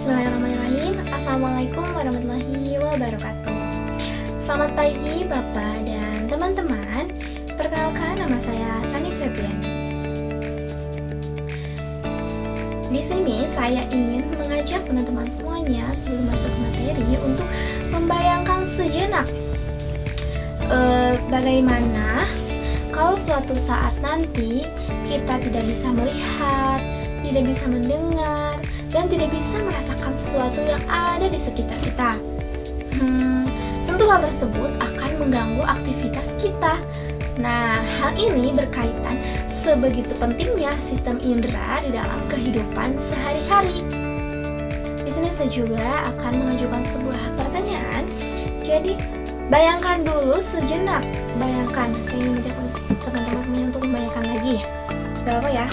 Bismillahirrahmanirrahim. Assalamualaikum warahmatullahi wabarakatuh. Selamat pagi Bapak dan teman-teman. Perkenalkan, nama saya Sani Febriani. Di sini saya ingin mengajak teman-teman semuanya sebelum masuk materi untuk membayangkan sejenak bagaimana kalau suatu saat nanti kita tidak bisa melihat, tidak bisa mendengar, dan tidak bisa merasakan sesuatu yang ada di sekitar kita. Tentu hal tersebut akan mengganggu aktivitas kita. Nah, hal ini berkaitan sebegitu pentingnya sistem indera di dalam kehidupan sehari-hari. Di sini saya juga akan mengajukan sebuah pertanyaan. Jadi, bayangkan dulu sejenak. Bayangkan, saya ingin mengajak teman-teman semuanya untuk membayangkan lagi. Gak apa ya?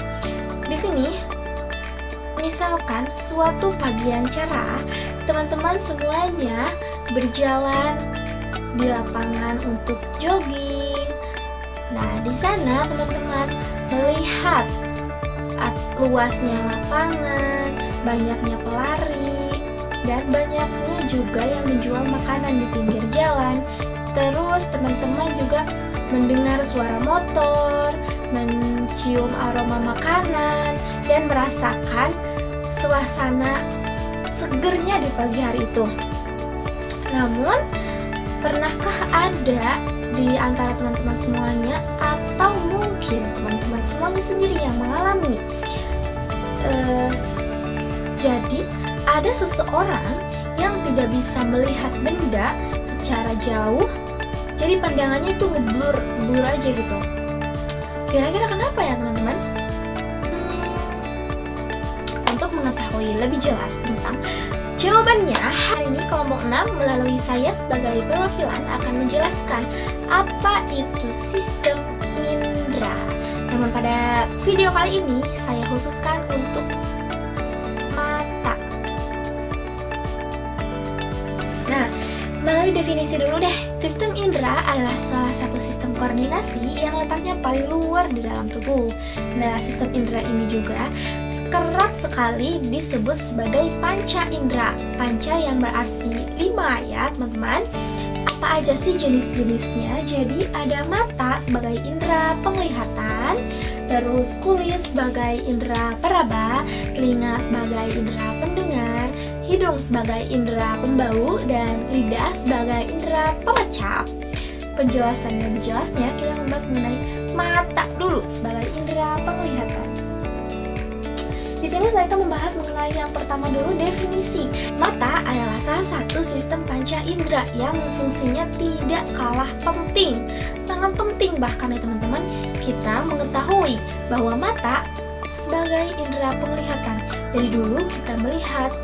Di sini, misalkan suatu pagi yang cerah, teman-teman semuanya berjalan di lapangan untuk jogging. Nah, di sana teman-teman melihat luasnya lapangan, banyaknya pelari, dan banyaknya juga yang menjual makanan di pinggir jalan. Terus teman-teman juga mendengar suara motor, mencium aroma makanan, dan merasakan suasana segernya di pagi hari itu. Namun, pernahkah ada di antara teman-teman semuanya, atau mungkin teman-teman semuanya sendiri yang mengalami, jadi ada seseorang yang tidak bisa melihat benda secara jauh, jadi pandangannya itu ngeblur aja gitu. Kira-kira kenapa ya teman-teman? Untuk mengetahui lebih jelas tentang jawabannya, hari ini kelompok 6 melalui saya sebagai perwakilan akan menjelaskan apa itu sistem indera. Namun pada video kali ini saya khususkan untuk mata. Nah, melalui definisi dulu deh. Sistem indera adalah salah satu sistem koordinasi yang letaknya paling luar di dalam tubuh. Nah, sistem indera ini juga kerap sekali disebut sebagai panca indera. Panca yang berarti 5 ya, teman-teman. Apa aja sih jenis-jenisnya? Jadi ada mata sebagai indera penglihatan, terus kulit sebagai indera peraba, telinga sebagai indera pendengar, hidung sebagai indera pembau, dan lidah sebagai indera pemecap. Penjelasan lebih jelasnya kita membahas mengenai mata dulu sebagai indera penglihatan. Di sini saya akan membahas mengenai yang pertama dulu, definisi. Mata adalah salah satu sistem panca indera yang fungsinya tidak kalah penting, sangat penting bahkan ya teman-teman, kita mengetahui bahwa mata sebagai indera penglihatan. Dari dulu kita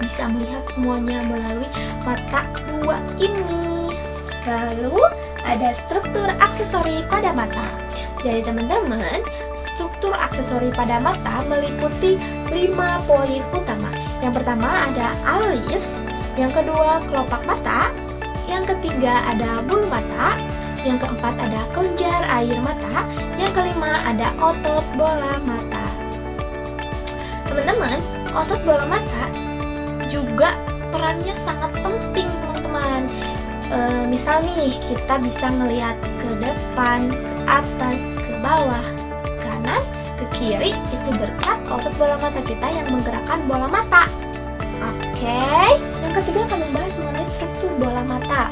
bisa melihat semuanya melalui mata dua ini. Lalu ada struktur aksesori pada mata. Jadi teman-teman, struktur aksesori pada mata meliputi 5 poin utama. Yang pertama ada alis, yang kedua kelopak mata, yang ketiga ada bulu mata, yang keempat ada kelenjar air mata, yang kelima ada otot bola mata. Teman-teman, otot bola mata juga perannya sangat penting teman-teman. Misal nih, kita bisa ngelihat ke depan, ke atas, ke bawah, kanan, ke kiri, itu berkat otot bola mata kita yang menggerakkan bola mata. Oke, yang ketiga akan membahas mengenai struktur bola mata.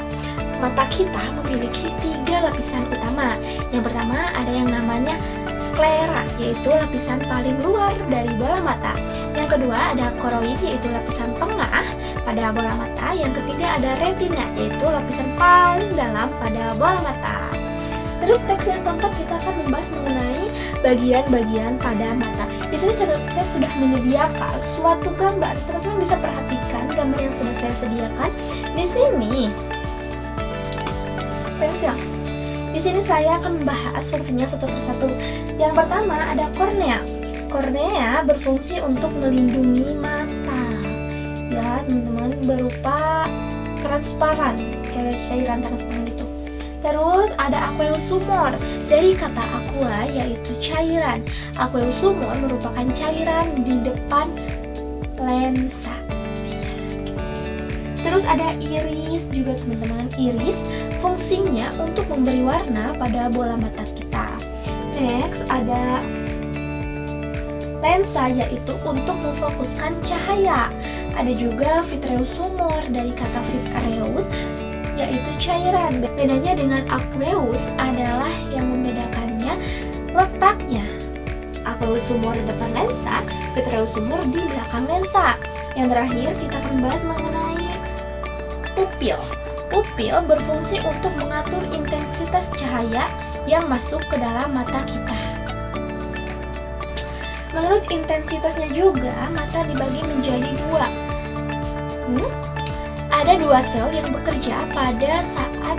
Mata kita memiliki 3 lapisan utama. Yang pertama ada yang namanya sklera, yaitu lapisan paling luar dari bola mata. Yang kedua ada koroid, yaitu lapisan tengah pada bola mata. Yang ketiga ada retina, yaitu lapisan paling dalam pada bola mata. Terus teks yang keempat kita akan membahas mengenai bagian-bagian pada mata. Di sini saya sudah menyediakan suatu gambar. Teman-teman bisa perhatikan gambar yang sudah saya sediakan di sini. Pensil. Di sini saya akan membahas fungsinya satu persatu. Yang pertama ada kornea. Kornea berfungsi untuk melindungi mata. Ya, teman-teman, berupa transparan, kayak cairan transparan gitu. Terus ada aqueous humor. Dari kata aqua yaitu cairan. Aqueous humor merupakan cairan di depan lensa. Terus ada iris juga teman-teman. Iris fungsinya untuk memberi warna pada bola mata kita. Next ada lensa, yaitu untuk memfokuskan cahaya. Ada juga vitreous humor, dari kata vitreous yaitu cairan. Bedanya dengan aqueous adalah yang membedakannya letaknya. Aqueous humor di depan lensa, vitreous humor di belakang lensa. Yang terakhir kita akan bahas mengenai pupil. Pupil berfungsi untuk mengatur intensitas cahaya yang masuk ke dalam mata kita. Menurut intensitasnya juga, mata dibagi menjadi dua. Ada dua sel yang bekerja pada saat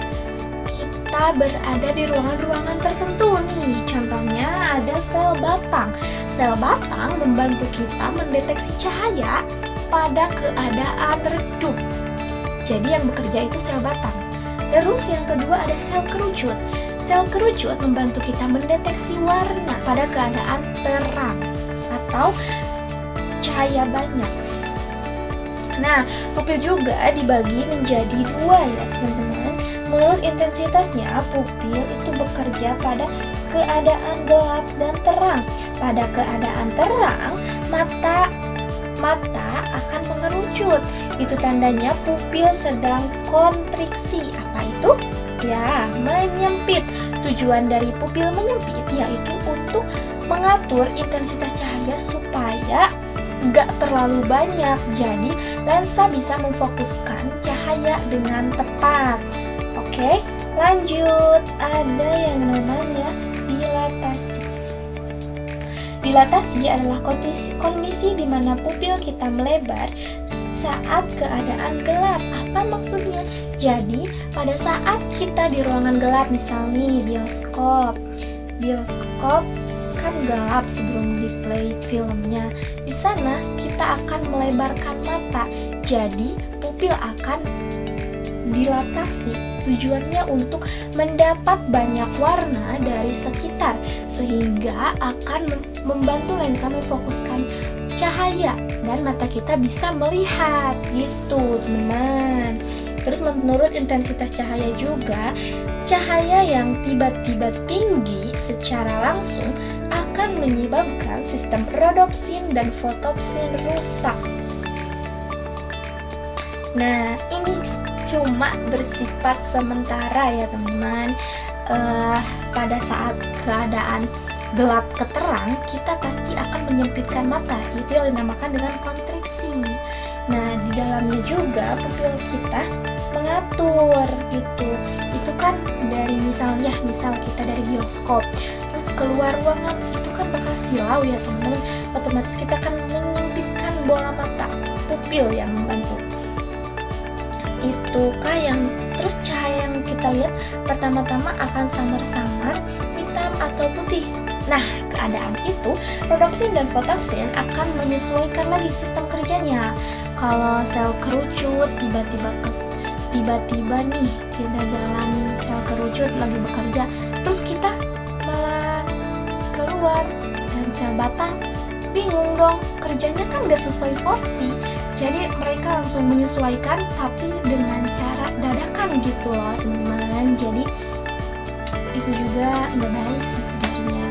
kita berada di ruangan-ruangan tertentu nih. Contohnya ada sel batang. Sel batang membantu kita mendeteksi cahaya pada keadaan redup. Jadi yang bekerja itu sel batang. Terus yang kedua ada sel kerucut. Sel kerucut membantu kita mendeteksi warna pada keadaan terang atau cahaya banyak. Nah, pupil juga dibagi menjadi dua ya teman-teman. Menurut intensitasnya, pupil itu bekerja pada keadaan gelap dan terang. Pada keadaan terang, mata akan mengerucut. Itu tandanya pupil sedang kontriksi. Apa itu? Ya, menyempit. Tujuan dari pupil menyempit yaitu untuk mengatur intensitas cahaya supaya gak terlalu banyak. Jadi, lensa bisa memfokuskan cahaya dengan tepat. Oke, lanjut. Ada yang namanya dilatasi. Dilatasi adalah kondisi di mana pupil kita melebar saat keadaan gelap. Apa maksudnya? Jadi, pada saat kita di ruangan gelap, misalnya bioskop kan gelap sebelum di-play filmnya. Di sana kita akan melebarkan mata. Jadi, pupil akan dilatasi. Tujuannya untuk mendapat banyak warna dari sekitar, sehingga akan membantu lensa memfokuskan cahaya dan mata kita bisa melihat gitu teman-teman. Terus menurut intensitas cahaya juga, cahaya yang tiba-tiba tinggi secara langsung akan menyebabkan sistem rodopsin dan fotopsin rusak. Nah, ini cuma bersifat sementara ya teman-teman. Pada saat keadaan gelap ke terang, kita pasti akan menyempitkan mata. Itu yang dinamakan dengan kontriksi. Nah, di dalamnya juga pupil kita mengatur gitu. Itu kan dari misal kita dari bioskop, terus keluar ruangan, itu kan bakal silau ya teman-teman. Otomatis kita akan menyempitkan bola mata. Pupil yang membantu. Itu yang terus cahaya yang kita lihat pertama-tama akan samar-samar, hitam atau putih. Nah, keadaan itu rodopsin dan fotopsin akan menyesuaikan lagi sistem kerjanya. Kalau sel kerucut tiba-tiba nih kita dalam sel kerucut lagi bekerja, terus kita malah keluar, dan sel batang bingung dong, kerjanya kan gak sesuai fungsi. Jadi mereka langsung menyesuaikan, tapi dengan cara dadakan gitu loh teman-teman. Jadi itu juga gak baik sih sebenarnya.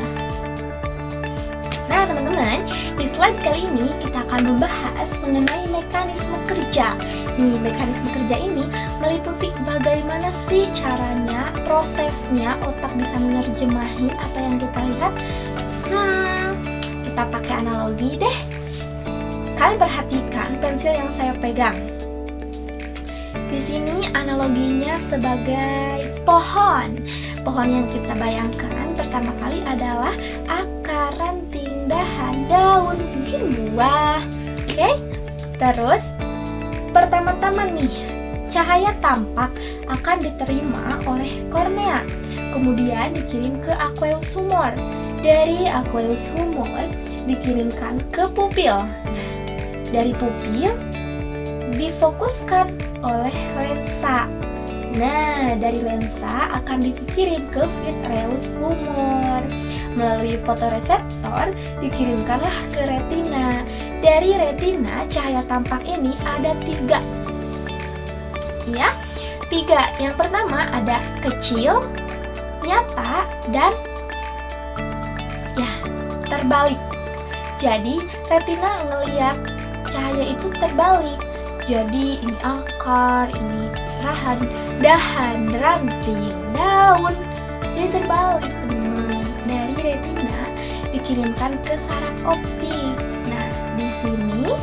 Nah teman-teman, di slide kali ini kita akan membahas mengenai mekanisme kerja. Nih, mekanisme kerja ini meliputi bagaimana sih caranya, prosesnya otak bisa menerjemahin apa yang kita lihat. Kita pakai analogi deh. Kalian perhatikan pensil yang saya pegang. Di sini analoginya sebagai pohon. Pohon yang kita bayangkan pertama kali adalah akar, ranting, dahan, daun, mungkin buah. Oke? Terus pertama-tama nih, cahaya tampak akan diterima oleh kornea, kemudian dikirim ke aqueous humor. Dari aqueous humor dikirimkan ke pupil. Dari pupil difokuskan oleh lensa. Nah, dari lensa akan dikirim ke vitreous humor. Melalui fotoreseptor dikirimkanlah ke retina. Dari retina, cahaya tampak ini ada 3. ya. 3. Yang pertama ada kecil, nyata, dan ya terbalik. Jadi retina ngelihat cahaya itu terbalik. Jadi ini akar, ini dahan, ranting, daun. Jadi terbalik teman-teman. Dari retina dikirimkan ke saraf optik. Nah, di sini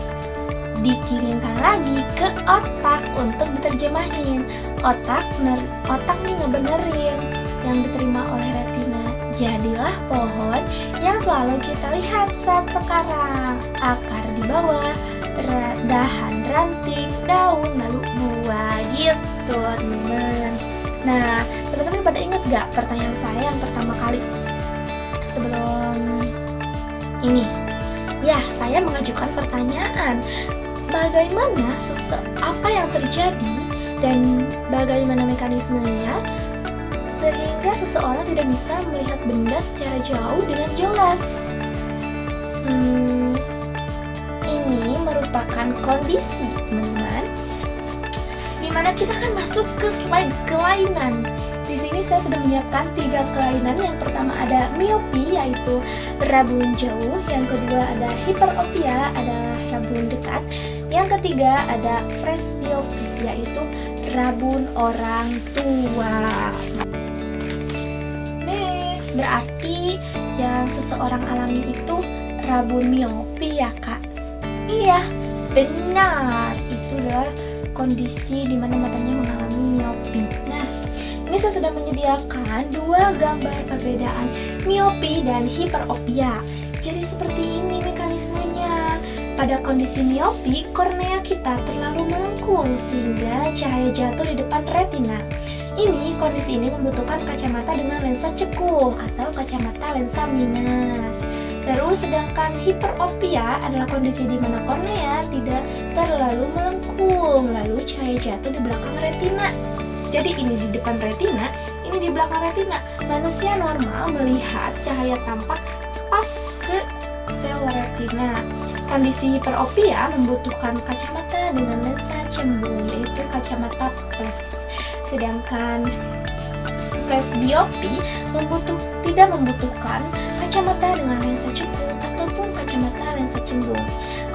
dikirimkan lagi ke otak untuk diterjemahin. Otak nih ngebenerin yang diterima oleh retina. Jadilah pohon yang selalu kita lihat saat sekarang. Akar di bawah, dahan, ranting, daun, lalu buah gitu teman-teman. Nah, teman-teman pada ingat gak pertanyaan saya yang pertama kali sebelum ini? Ya, saya mengajukan pertanyaan, bagaimana apa yang terjadi dan bagaimana mekanismenya sehingga seseorang tidak bisa melihat benda secara jauh dengan jelas. Ini merupakan kondisi, teman-teman, dimana kita akan masuk ke slide kelainan. Di sini saya sudah menyiapkan 3 kelainan. Yang pertama ada miopi, yaitu rabun jauh. Yang kedua ada hiperopia, adalah rabun dekat. Yang ketiga ada presbiopi, yaitu rabun orang tua. Next, berarti yang seseorang alami itu rabun miopi ya kak? Iya, benar. Itu adalah kondisi di mana matanya mengalami miopi. Nah, ini saya sudah menyediakan 2 gambar perbedaan miopi dan hiperopia. Jadi seperti ini mekanismenya. Pada kondisi miopi, kornea kita terlalu melengkung sehingga cahaya jatuh di depan retina. Kondisi ini membutuhkan kacamata dengan lensa cekung atau kacamata lensa minus. Terus sedangkan hiperopia adalah kondisi di mana kornea tidak terlalu melengkung, lalu cahaya jatuh di belakang retina. Jadi ini di depan retina, ini di belakang retina. Manusia normal melihat cahaya tampak pas ke sel retina. Kondisi hiperopia membutuhkan kacamata dengan lensa cembung, yaitu kacamata plus. Sedangkan presbiopi tidak membutuhkan kacamata dengan lensa cekung ataupun kacamata lensa cembung.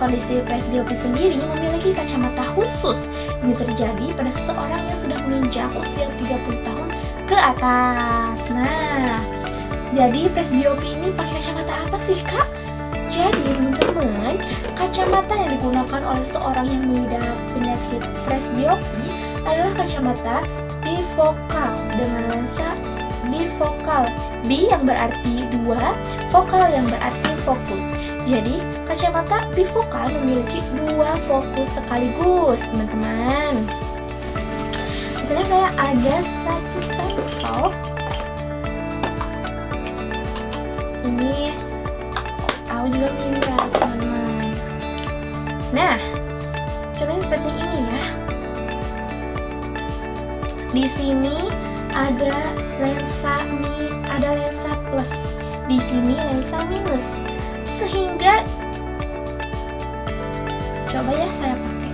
Kondisi presbiopi sendiri memiliki kacamata khusus. Ini terjadi pada seseorang yang sudah menginjak usia 30 tahun ke atas. Nah, jadi presbiopi ini pakai kacamata apa sih kak? Jadi teman-teman, kacamata yang digunakan oleh seorang yang mengidap penyakit presbiopi adalah kacamata bifokal dengan lensa bifokal. B yang berarti 2, vokal yang berarti fokus. Jadi kacamata bifokal memiliki 2 fokus sekaligus, teman-teman. Di sini saya ada satu sampel. Ini aku juga minta, teman-teman. Nah, contohnya seperti ini ya. Di sini ada lensa plus, di sini lensa minus, sehingga coba ya saya pakai.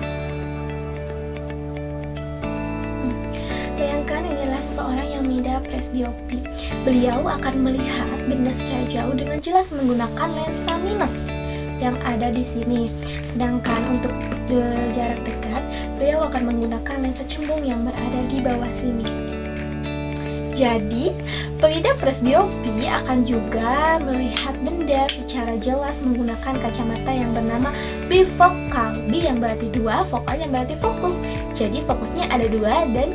Bayangkan inilah seseorang yang mengidap presbiopi. Beliau akan melihat benda secara jauh dengan jelas menggunakan lensa minus yang ada di sini. Sedangkan untuk jarak dekat, beliau akan menggunakan lensa cembung yang berada di bawah sini. Jadi, pengidap presbiopi akan juga melihat benda secara jelas menggunakan kacamata yang bernama bifokal. B yang berarti 2, vokal yang berarti fokus. Jadi fokusnya ada 2 dan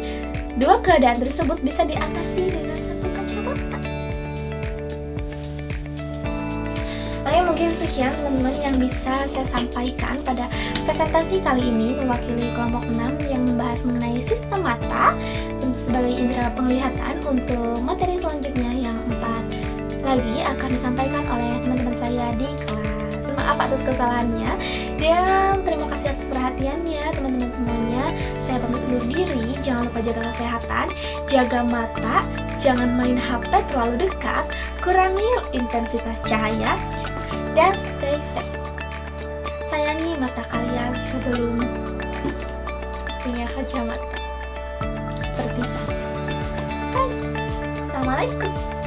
2 keadaan tersebut bisa diatasi dengan satu kacamata. Oke, mungkin sekian teman-teman yang bisa saya sampaikan pada presentasi kali ini mewakili kelompok 6 yang membahas mengenai sistem mata sebagai indera penglihatan. Untuk materi selanjutnya yang 4 lagi akan disampaikan oleh teman-teman saya di kelas. Maaf atas kesalahannya dan terima kasih atas perhatiannya teman-teman semuanya. Saya pamit undur diri. Jangan lupa jaga kesehatan, jaga mata, jangan main HP terlalu dekat, kurangi intensitas cahaya, dan stay safe. Sayangi mata kalian sebelum punya kacamata. seperti saat. Bye. Assalamualaikum.